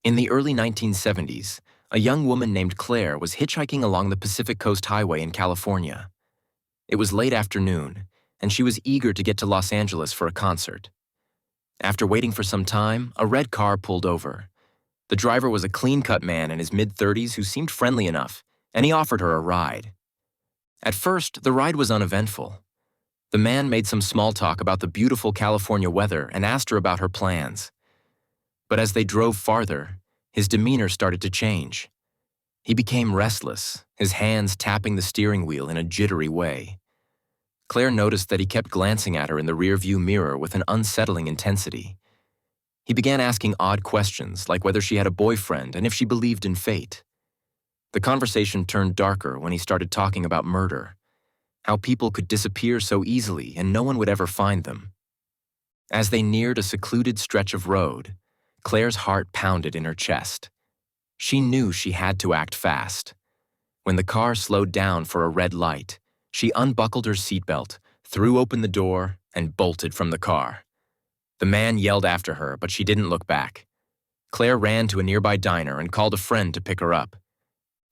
In the early 1970s, a young woman named Claire was hitchhiking along the Pacific Coast Highway in California. It was late afternoon, and she was eager to get to Los Angeles for a concert. After waiting for some time, a red car pulled over. The driver was a clean-cut man in his mid-30s who seemed friendly enough, and he offered her a ride. At first, the ride was uneventful. The man made some small talk about the beautiful California weather and asked her about her plans. But as they drove farther, his demeanor started to change. He became restless, his hands tapping the steering wheel in a jittery way. Claire noticed that he kept glancing at her in the rearview mirror with an unsettling intensity. He began asking odd questions, like whether she had a boyfriend and if she believed in fate. The conversation turned darker when he started talking about murder, how people could disappear so easily and no one would ever find them. As they neared a secluded stretch of road, Claire's heart pounded in her chest. She knew she had to act fast. When the car slowed down for a red light, she unbuckled her seatbelt, threw open the door, and bolted from the car. The man yelled after her, but she didn't look back. Claire ran to a nearby diner and called a friend to pick her up.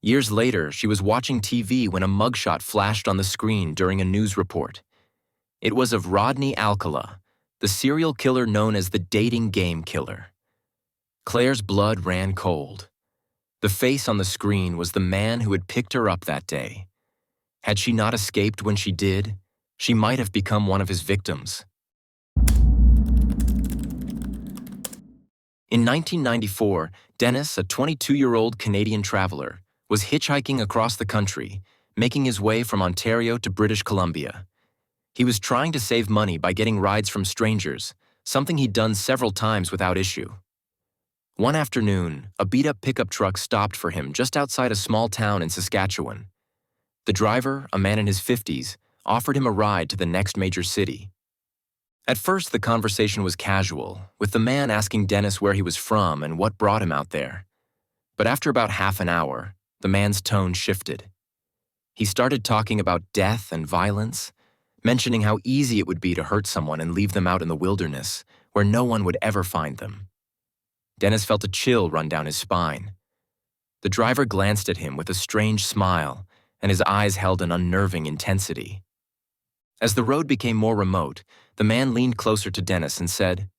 Years later, she was watching TV when a mugshot flashed on the screen during a news report. It was of Rodney Alcala, the serial killer known as the dating game killer. Claire's blood ran cold. The face on the screen was the man who had picked her up that day. Had she not escaped when she did, she might have become one of his victims. In 1994, Dennis, a 22-year-old Canadian traveler, was hitchhiking across the country, making his way from Ontario to British Columbia. He was trying to save money by getting rides from strangers, something he'd done several times without issue. One afternoon, a beat-up pickup truck stopped for him just outside a small town in Saskatchewan. The driver, a man in his 50s, offered him a ride to the next major city. At first, the conversation was casual, with the man asking Dennis where he was from and what brought him out there. But after about half an hour, the man's tone shifted. He started talking about death and violence, mentioning how easy it would be to hurt someone and leave them out in the wilderness, where no one would ever find them. Dennis felt a chill run down his spine. The driver glanced at him with a strange smile, and his eyes held an unnerving intensity. As the road became more remote, the man leaned closer to Dennis and said,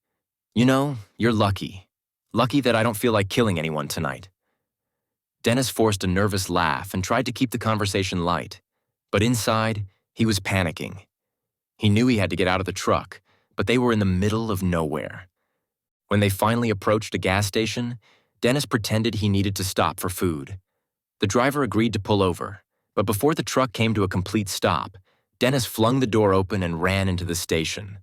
"You know, you're lucky. Lucky that I don't feel like killing anyone tonight." Dennis forced a nervous laugh and tried to keep the conversation light, but inside, he was panicking. He knew he had to get out of the truck, but they were in the middle of nowhere. When they finally approached a gas station, Dennis pretended he needed to stop for food. The driver agreed to pull over, but before the truck came to a complete stop, Dennis flung the door open and ran into the station.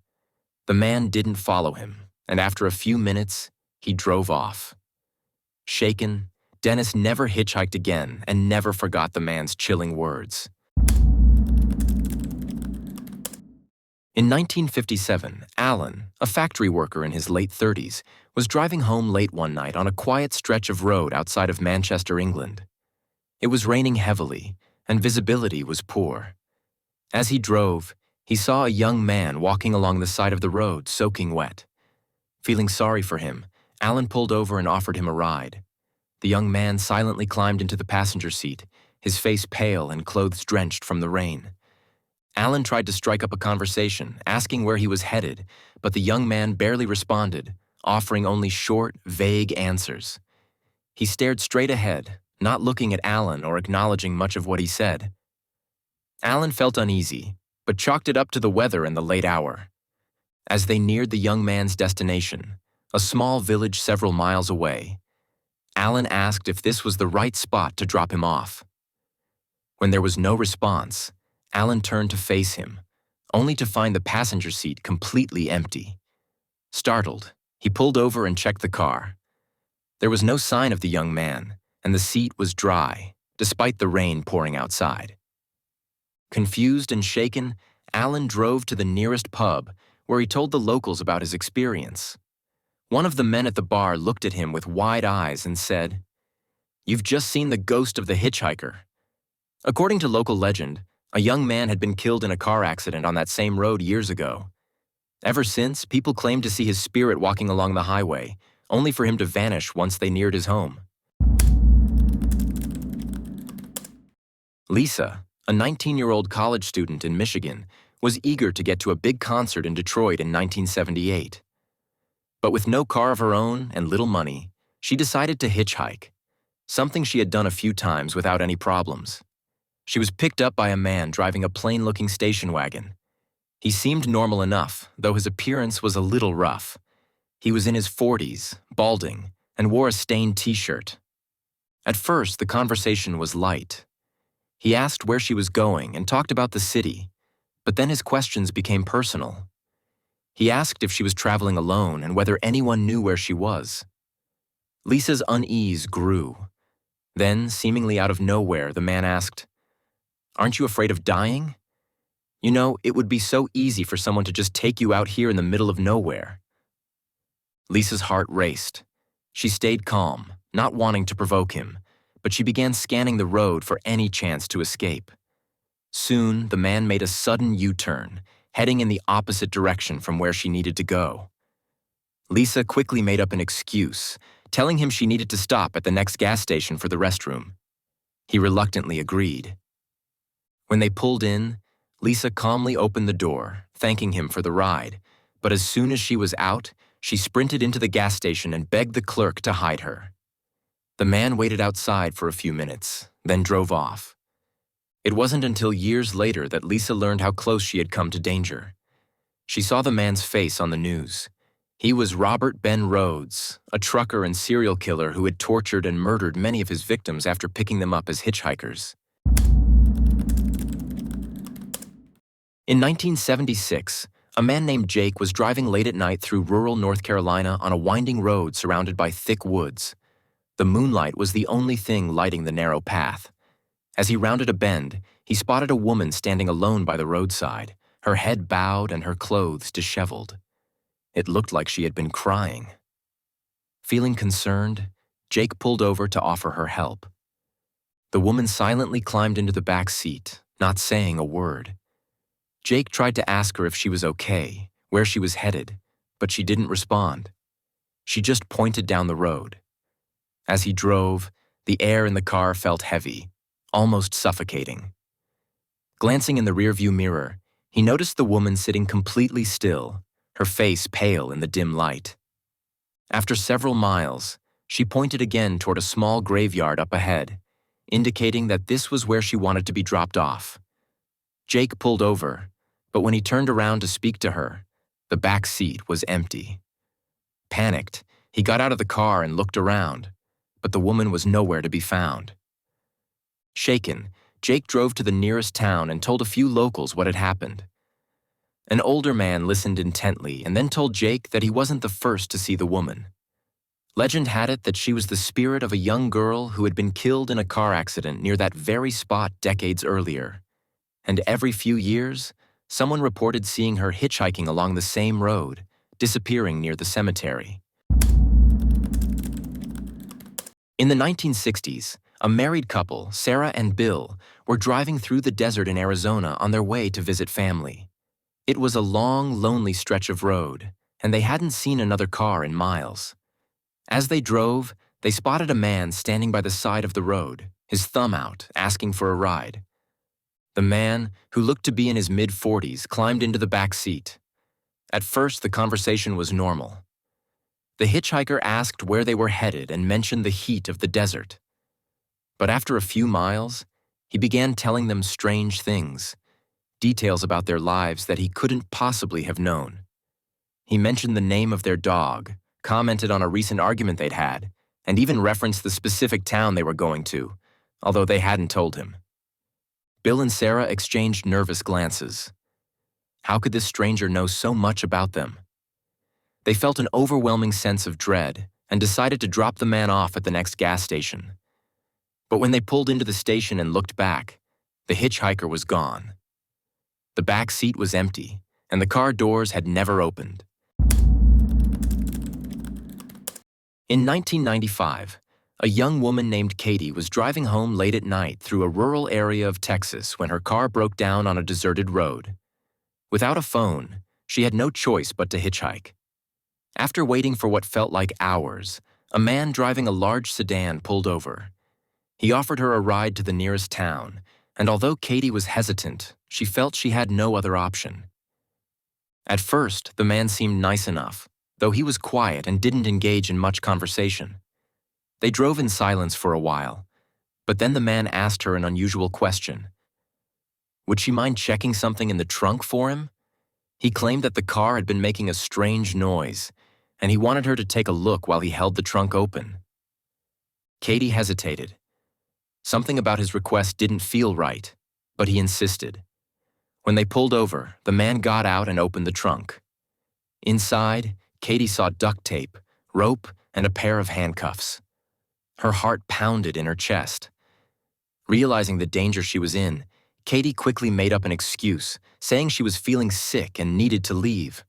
The man didn't follow him, and after a few minutes, he drove off. Shaken, Dennis never hitchhiked again and never forgot the man's chilling words. In 1957, Alan, a factory worker in his late 30s, was driving home late one night on a quiet stretch of road outside of Manchester, England. It was raining heavily, and visibility was poor. As he drove, he saw a young man walking along the side of the road, soaking wet. Feeling sorry for him, Alan pulled over and offered him a ride. The young man silently climbed into the passenger seat, his face pale and clothes drenched from the rain. Alan tried to strike up a conversation, asking where he was headed, but the young man barely responded, offering only short, vague answers. He stared straight ahead, not looking at Alan or acknowledging much of what he said. Alan felt uneasy, but chalked it up to the weather and the late hour. As they neared the young man's destination, a small village several miles away, Alan asked if this was the right spot to drop him off. When there was no response, Alan turned to face him, only to find the passenger seat completely empty. Startled, he pulled over and checked the car. There was no sign of the young man, and the seat was dry, despite the rain pouring outside. Confused and shaken, Alan drove to the nearest pub, where he told the locals about his experience. One of the men at the bar looked at him with wide eyes and said, "You've just seen the ghost of the hitchhiker." According to local legend, a young man had been killed in a car accident on that same road years ago. Ever since, people claimed to see his spirit walking along the highway, only for him to vanish once they neared his home. Lisa, a 19-year-old college student in Michigan, was eager to get to a big concert in Detroit in 1978. But with no car of her own and little money, she decided to hitchhike, something she had done a few times without any problems. She was picked up by a man driving a plain-looking station wagon. He seemed normal enough, though his appearance was a little rough. He was in his 40s, balding, and wore a stained t-shirt. At first, the conversation was light. He asked where she was going and talked about the city, but then his questions became personal. He asked if she was traveling alone and whether anyone knew where she was. Lisa's unease grew. Then, seemingly out of nowhere, the man asked, "Aren't you afraid of dying? You know, it would be so easy for someone to just take you out here in the middle of nowhere." Lisa's heart raced. She stayed calm, not wanting to provoke him, but she began scanning the road for any chance to escape. Soon, the man made a sudden U-turn, heading in the opposite direction from where she needed to go. Lisa quickly made up an excuse, telling him she needed to stop at the next gas station for the restroom. He reluctantly agreed. When they pulled in, Lisa calmly opened the door, thanking him for the ride, but as soon as she was out, she sprinted into the gas station and begged the clerk to hide her. The man waited outside for a few minutes, then drove off. It wasn't until years later that Lisa learned how close she had come to danger. She saw the man's face on the news. He was Robert Ben Rhodes, a trucker and serial killer who had tortured and murdered many of his victims after picking them up as hitchhikers. In 1976, a man named Jake was driving late at night through rural North Carolina on a winding road surrounded by thick woods. The moonlight was the only thing lighting the narrow path. As he rounded a bend, he spotted a woman standing alone by the roadside, her head bowed and her clothes disheveled. It looked like she had been crying. Feeling concerned, Jake pulled over to offer her help. The woman silently climbed into the back seat, not saying a word. Jake tried to ask her if she was okay, where she was headed, but she didn't respond. She just pointed down the road. As he drove, the air in the car felt heavy, almost suffocating. Glancing in the rearview mirror, he noticed the woman sitting completely still, her face pale in the dim light. After several miles, she pointed again toward a small graveyard up ahead, indicating that this was where she wanted to be dropped off. Jake pulled over, but when he turned around to speak to her, the back seat was empty. Panicked, he got out of the car and looked around, but the woman was nowhere to be found. Shaken, Jake drove to the nearest town and told a few locals what had happened. An older man listened intently and then told Jake that he wasn't the first to see the woman. Legend had it that she was the spirit of a young girl who had been killed in a car accident near that very spot decades earlier. And every few years, someone reported seeing her hitchhiking along the same road, disappearing near the cemetery. In the 1960s, a married couple, Sarah and Bill, were driving through the desert in Arizona on their way to visit family. It was a long, lonely stretch of road, and they hadn't seen another car in miles. As they drove, they spotted a man standing by the side of the road, his thumb out, asking for a ride. The man, who looked to be in his mid-40s, climbed into the back seat. At first, the conversation was normal. The hitchhiker asked where they were headed and mentioned the heat of the desert. But after a few miles, he began telling them strange things, details about their lives that he couldn't possibly have known. He mentioned the name of their dog, commented on a recent argument they'd had, and even referenced the specific town they were going to, although they hadn't told him. Bill and Sarah exchanged nervous glances. How could this stranger know so much about them? They felt an overwhelming sense of dread and decided to drop the man off at the next gas station. But when they pulled into the station and looked back, the hitchhiker was gone. The back seat was empty, and the car doors had never opened. In 1995, a young woman named Katie was driving home late at night through a rural area of Texas when her car broke down on a deserted road. Without a phone, she had no choice but to hitchhike. After waiting for what felt like hours, a man driving a large sedan pulled over. He offered her a ride to the nearest town, and although Katie was hesitant, she felt she had no other option. At first, the man seemed nice enough, though he was quiet and didn't engage in much conversation. They drove in silence for a while, but then the man asked her an unusual question. Would she mind checking something in the trunk for him? He claimed that the car had been making a strange noise, and he wanted her to take a look while he held the trunk open. Katie hesitated. Something about his request didn't feel right, but he insisted. When they pulled over, the man got out and opened the trunk. Inside, Katie saw duct tape, rope, and a pair of handcuffs. Her heart pounded in her chest. Realizing the danger she was in, Katie quickly made up an excuse, saying she was feeling sick and needed to leave.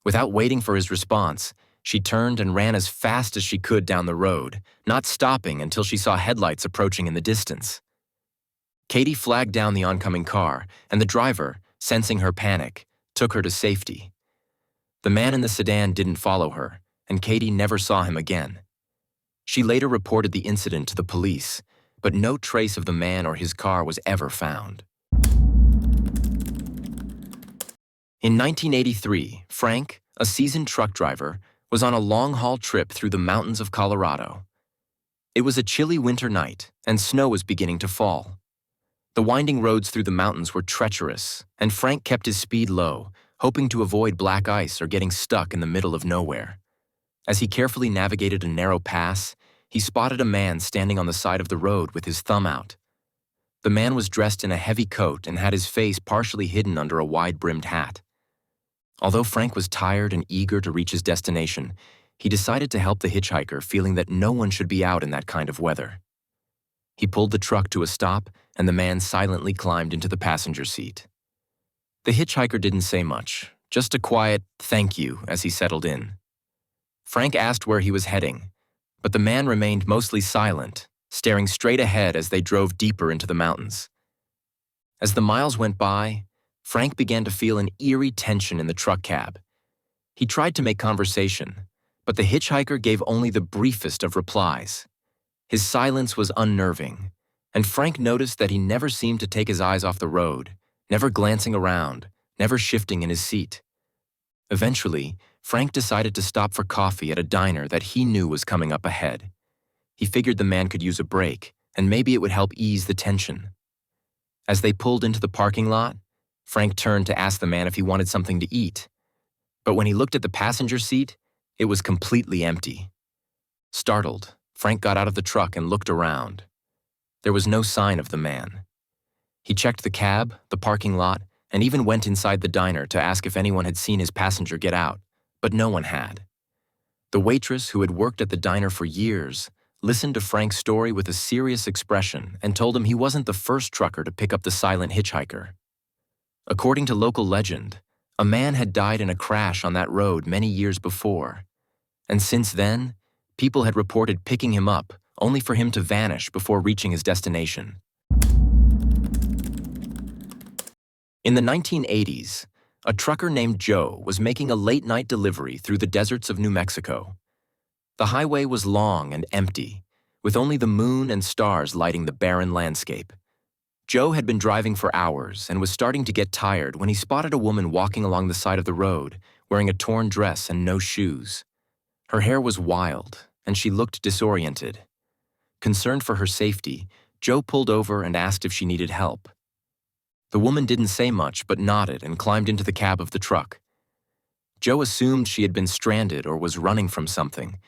Without waiting for his response, she turned and ran as fast as she could down the road, not stopping until she saw headlights approaching in the distance. Katie flagged down the oncoming car, and the driver, sensing her panic, took her to safety. The man in the sedan didn't follow her, and Katie never saw him again. She later reported the incident to the police, but no trace of the man or his car was ever found. In 1983, Frank, a seasoned truck driver, was on a long-haul trip through the mountains of Colorado. It was a chilly winter night, and snow was beginning to fall. The winding roads through the mountains were treacherous, and Frank kept his speed low, hoping to avoid black ice or getting stuck in the middle of nowhere. As he carefully navigated a narrow pass, he spotted a man standing on the side of the road with his thumb out. The man was dressed in a heavy coat and had his face partially hidden under a wide-brimmed hat. Although Frank was tired and eager to reach his destination, he decided to help the hitchhiker, feeling that no one should be out in that kind of weather. He pulled the truck to a stop, and the man silently climbed into the passenger seat. The hitchhiker didn't say much, just a quiet "thank you" as he settled in. Frank asked where he was heading, but the man remained mostly silent, staring straight ahead as they drove deeper into the mountains. As the miles went by, Frank began to feel an eerie tension in the truck cab. He tried to make conversation, but the hitchhiker gave only the briefest of replies. His silence was unnerving, and Frank noticed that he never seemed to take his eyes off the road, never glancing around, never shifting in his seat. Eventually, Frank decided to stop for coffee at a diner that he knew was coming up ahead. He figured the man could use a break, and maybe it would help ease the tension. As they pulled into the parking lot, Frank turned to ask the man if he wanted something to eat. But when he looked at the passenger seat, it was completely empty. Startled, Frank got out of the truck and looked around. There was no sign of the man. He checked the cab, the parking lot, and even went inside the diner to ask if anyone had seen his passenger get out, but no one had. The waitress, who had worked at the diner for years, listened to Frank's story with a serious expression and told him he wasn't the first trucker to pick up the silent hitchhiker. According to local legend, a man had died in a crash on that road many years before, and since then, people had reported picking him up only for him to vanish before reaching his destination. In the 1980s, a trucker named Joe was making a late-night delivery through the deserts of New Mexico. The highway was long and empty, with only the moon and stars lighting the barren landscape. Joe had been driving for hours and was starting to get tired when he spotted a woman walking along the side of the road, wearing a torn dress and no shoes. Her hair was wild, and she looked disoriented. Concerned for her safety, Joe pulled over and asked if she needed help. The woman didn't say much but nodded and climbed into the cab of the truck. Joe assumed she had been stranded or was running from something,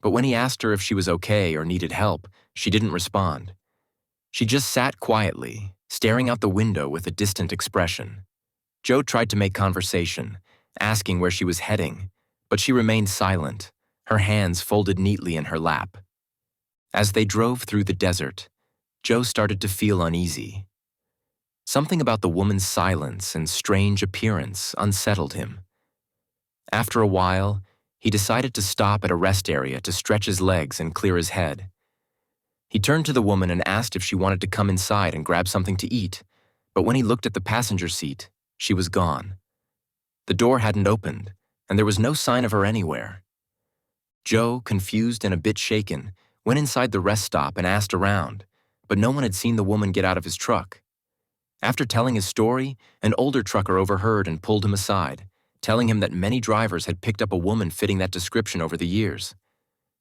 but when he asked her if she was okay or needed help, she didn't respond. She just sat quietly, staring out the window with a distant expression. Joe tried to make conversation, asking where she was heading, but she remained silent, her hands folded neatly in her lap. As they drove through the desert, Joe started to feel uneasy. Something about the woman's silence and strange appearance unsettled him. After a while, he decided to stop at a rest area to stretch his legs and clear his head. He turned to the woman and asked if she wanted to come inside and grab something to eat, but when he looked at the passenger seat, she was gone. The door hadn't opened, and there was no sign of her anywhere. Joe, confused and a bit shaken, went inside the rest stop and asked around, but no one had seen the woman get out of his truck. After telling his story, an older trucker overheard and pulled him aside, telling him that many drivers had picked up a woman fitting that description over the years.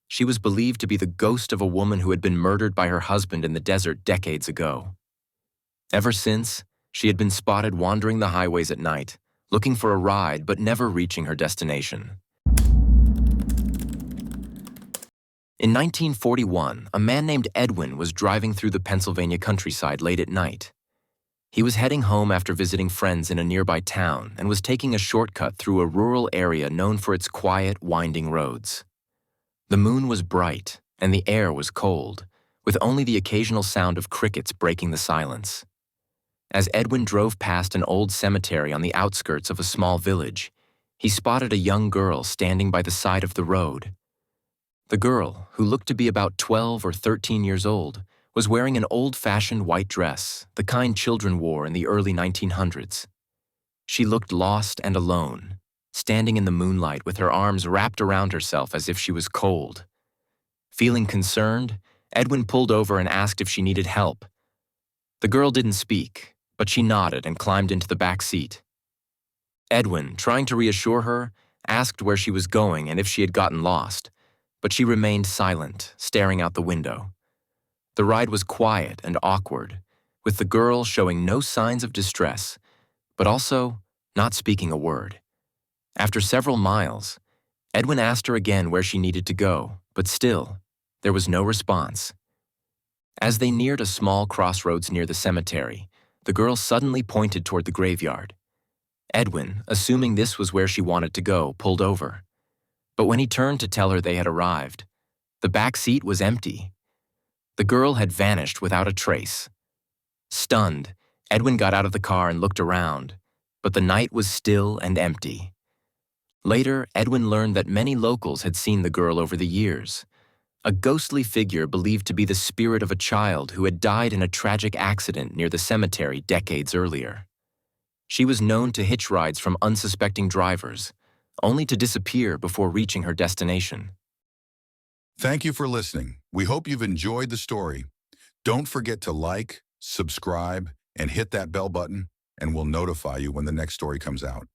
She was believed to be the ghost of a woman who had been murdered by her husband in the desert decades ago. Ever since, she had been spotted wandering the highways at night, looking for a ride but never reaching her destination. In 1941, a man named Edwin was driving through the Pennsylvania countryside late at night. He was heading home after visiting friends in a nearby town and was taking a shortcut through a rural area known for its quiet, winding roads. The moon was bright and the air was cold, with only the occasional sound of crickets breaking the silence. As Edwin drove past an old cemetery on the outskirts of a small village, he spotted a young girl standing by the side of the road. The girl, who looked to be about 12 or 13 years old, was wearing an old-fashioned white dress, the kind children wore in the early 1900s. She looked lost and alone, standing in the moonlight with her arms wrapped around herself as if she was cold. Feeling concerned, Edwin pulled over and asked if she needed help. The girl didn't speak, but she nodded and climbed into the back seat. Edwin, trying to reassure her, asked where she was going and if she had gotten lost, but she remained silent, staring out the window. The ride was quiet and awkward, with the girl showing no signs of distress, but also not speaking a word. After several miles, Edwin asked her again where she needed to go, but still, there was no response. As they neared a small crossroads near the cemetery, the girl suddenly pointed toward the graveyard. Edwin, assuming this was where she wanted to go, pulled over. But when he turned to tell her they had arrived, the back seat was empty. The girl had vanished without a trace. Stunned, Edwin got out of the car and looked around, but the night was still and empty. Later, Edwin learned that many locals had seen the girl over the years, a ghostly figure believed to be the spirit of a child who had died in a tragic accident near the cemetery decades earlier. She was known to hitch rides from unsuspecting drivers, only to disappear before reaching her destination. Thank you for listening. We hope you've enjoyed the story. Don't forget to like, subscribe, and hit that bell button, and we'll notify you when the next story comes out.